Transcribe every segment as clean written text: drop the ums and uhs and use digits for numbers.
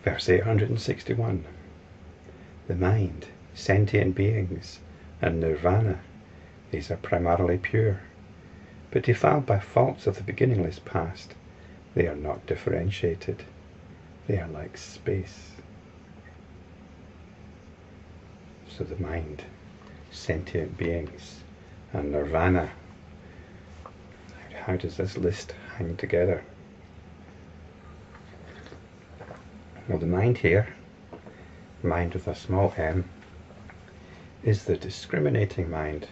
Verse 861. The mind, sentient beings, and Nirvana, these are primarily pure, but defiled by faults of the beginningless past. They are not differentiated. They are like space. So the mind, sentient beings, and Nirvana. How does this list hang together? Well, the mind here, mind with a small m, is the discriminating mind.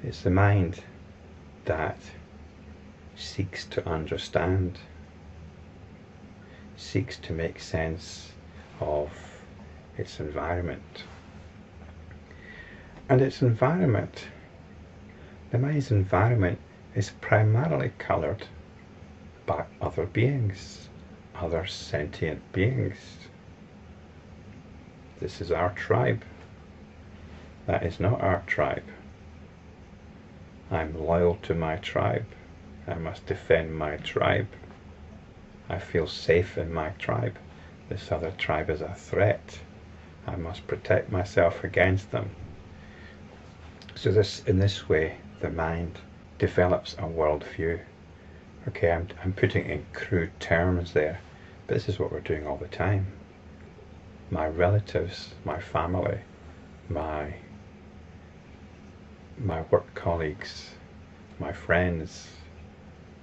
It's the mind that seeks to understand, seeks to make sense of its environment. And its environment, the mind's environment, is primarily coloured by other beings, other sentient beings. This is our tribe. That is not our tribe. I'm loyal to my tribe. I must defend my tribe. I feel safe in my tribe. This other tribe is a threat. I must protect myself against them. So in this way, the mind develops a worldview. Okay, I'm putting in crude terms there, but this is what we're doing all the time. My relatives, my family, my work colleagues, my friends,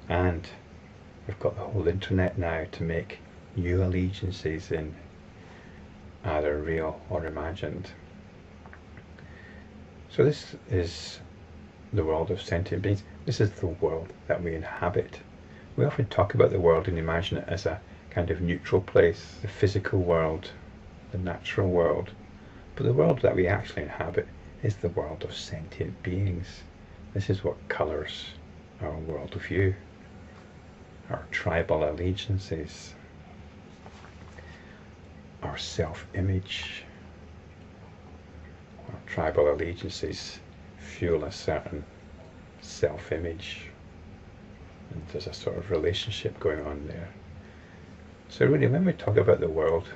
and we've got the whole internet now to make new allegiances in, either real or imagined. So this is the world of sentient beings. This is the world that we inhabit. We often talk about the world and imagine it as a kind of neutral place, the physical world, the natural world. But the world that we actually inhabit is the world of sentient beings. This is what colours our worldview, our tribal allegiances, our self-image. Our tribal allegiances fuel a certain self-image, and there's a sort of relationship going on there. So really, when we talk about the world,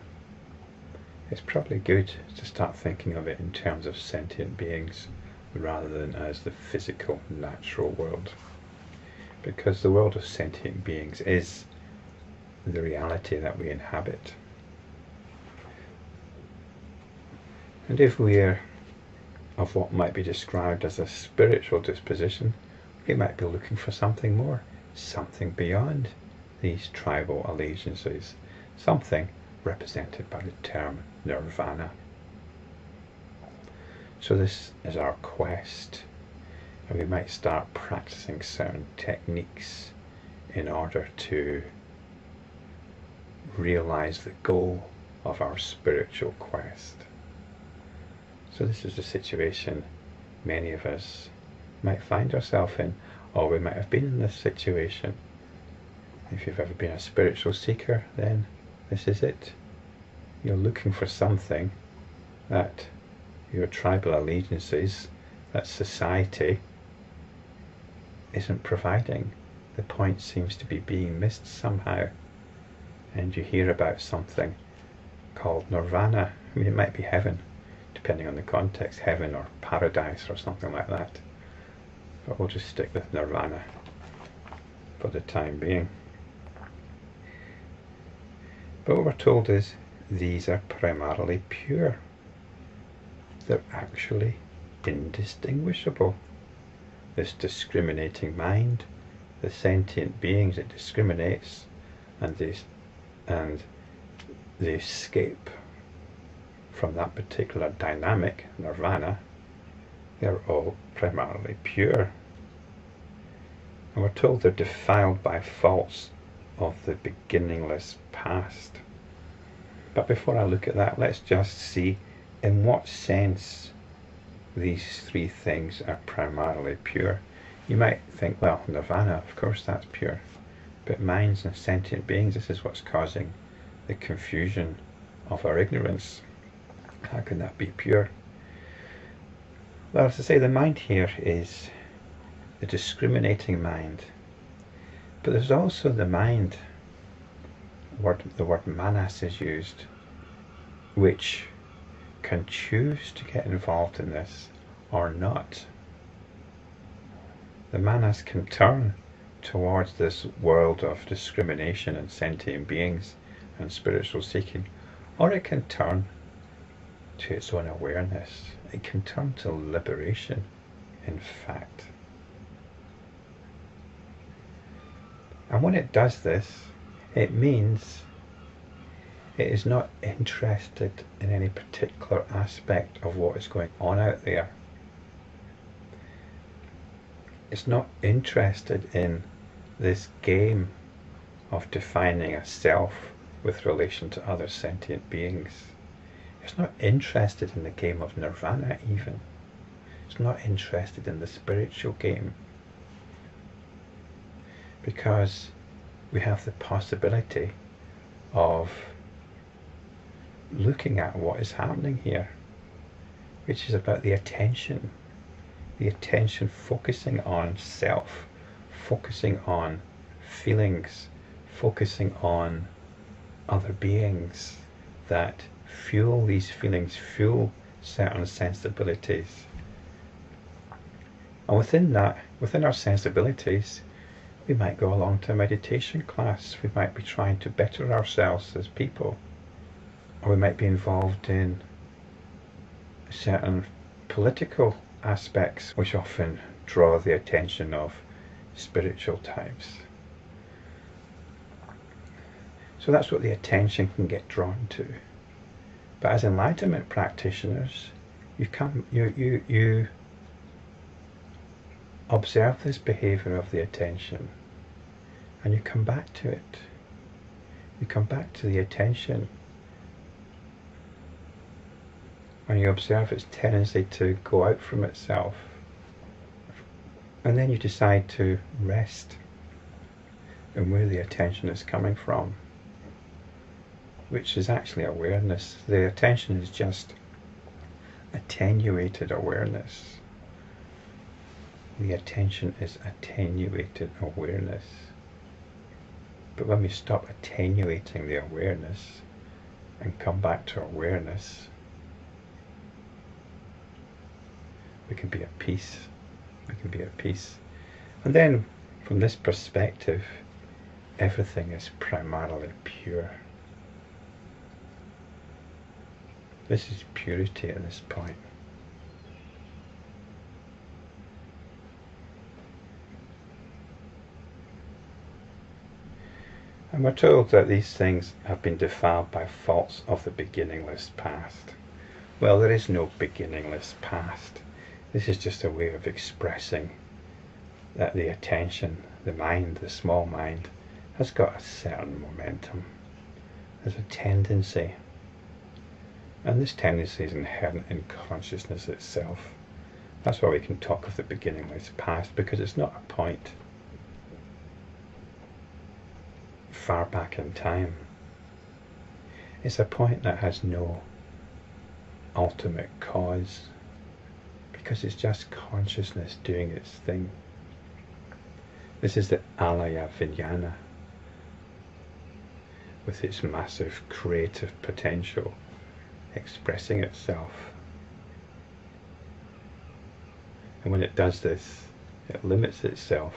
it's probably good to start thinking of it in terms of sentient beings rather than as the physical, natural world, because the world of sentient beings is the reality that we inhabit. And if we're of what might be described as a spiritual disposition, we might be looking for something more, something beyond these tribal allegiances, something represented by the term Nirvana. So this is our quest, and we might start practicing certain techniques in order to realize the goal of our spiritual quest. So this is the situation many of us might find ourselves in, or we might have been in this situation. If you've ever been a spiritual seeker, then this is it. You're looking for something that your tribal allegiances, that society, isn't providing. The point seems to be being missed somehow. And you hear about something called Nirvana. I mean, it might be heaven, depending on the context, heaven or paradise or something like that. But we'll just stick with Nirvana for the time being. But what we're told is these are primarily pure. They're actually indistinguishable. This discriminating mind, the sentient beings it discriminates, and they escape from that particular dynamic, Nirvana, they're all primarily pure. And we're told they're defiled by faults of the beginningless past. But before I look at that, let's just see in what sense these three things are primarily pure. You might think, well, Nirvana, of course that's pure. But minds and sentient beings, this is what's causing the confusion of our ignorance. How can that be pure? Well, as I say, the mind here is the discriminating mind. But there's also the mind the word manas is used, which can choose to get involved in this or not. The manas can turn towards this world of discrimination and sentient beings and spiritual seeking, or it can turn to its own awareness. It can turn to liberation, in fact. And when it does this, it means it is not interested in any particular aspect of what is going on out there. It's not interested in this game of defining a self with relation to other sentient beings. It's not interested in the game of Nirvana even. It's not interested in the spiritual game. Because we have the possibility of looking at what is happening here, which is about the attention focusing on self, focusing on feelings, focusing on other beings that fuel these feelings, fuel certain sensibilities. And within that, within our sensibilities, we might go along to a meditation class, we might be trying to better ourselves as people, or we might be involved in certain political aspects which often draw the attention of spiritual types. So that's what the attention can get drawn to. But as enlightenment practitioners, you observe this behavior of the attention and you come back to it. You come back to the attention and you observe its tendency to go out from itself, and then you decide to rest in where the attention is coming from, which is actually awareness. The attention is just attenuated awareness. The attention is attenuated awareness. But when we stop attenuating the awareness and come back to awareness, we can be at peace. We can be at peace. And then from this perspective, everything is primarily pure. This is purity at this point. And we're told that these things have been defiled by faults of the beginningless past. Well, there is no beginningless past. This is just a way of expressing that the attention, the mind, the small mind, has got a certain momentum. There's a tendency. And this tendency is inherent in consciousness itself. That's why we can talk of the beginningless past, because it's not a point far back in time. It's a point that has no ultimate cause, because it's just consciousness doing its thing. This is the alaya vijnana, with its massive creative potential expressing itself. And when it does this, it limits itself.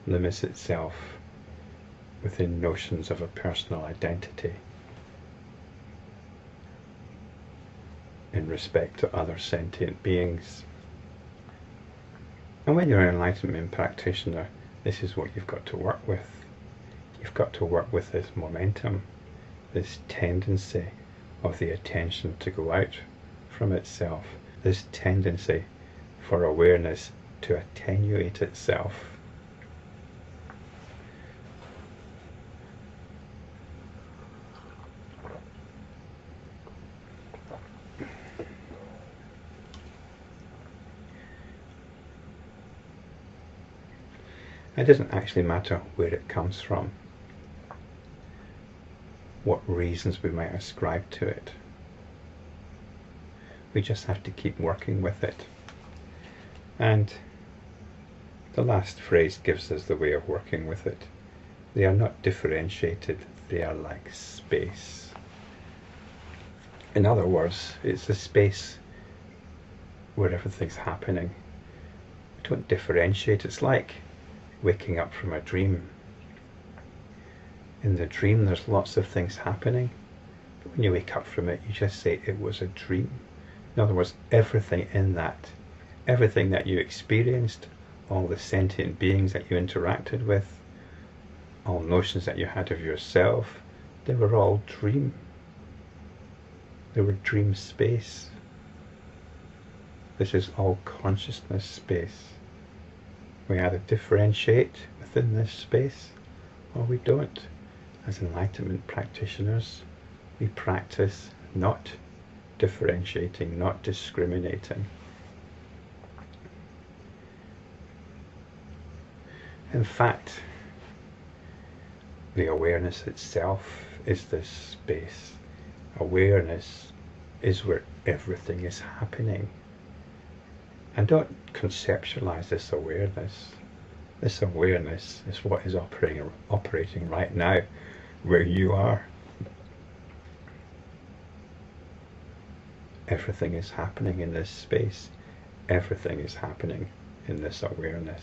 Limits itself within notions of a personal identity in respect to other sentient beings. And when you're an enlightenment practitioner, this is what you've got to work with. You've got to work with this momentum, this tendency of the attention to go out from itself, this tendency for awareness to attenuate itself. It doesn't actually matter where it comes from, what reasons we might ascribe to it. We just have to keep working with it. And The last phrase gives us the way of working with it. They are not differentiated, they are like space. In other words, it's the space where everything's happening. We don't differentiate. It's like waking up from a dream. In the dream there's lots of things happening, but when you wake up from it, you just say it was a dream. In other words, everything in that, everything that you experienced, all the sentient beings that you interacted with, all notions that you had of yourself, they were all dream. They were dream space. This is all consciousness space. We either differentiate within this space or we don't. As enlightenment practitioners, we practice not differentiating, not discriminating. In fact, the awareness itself is this space. Awareness is where everything is happening. And don't conceptualize this awareness. This awareness is what is operating right now, where you are. Everything is happening in this space. Everything is happening in this awareness.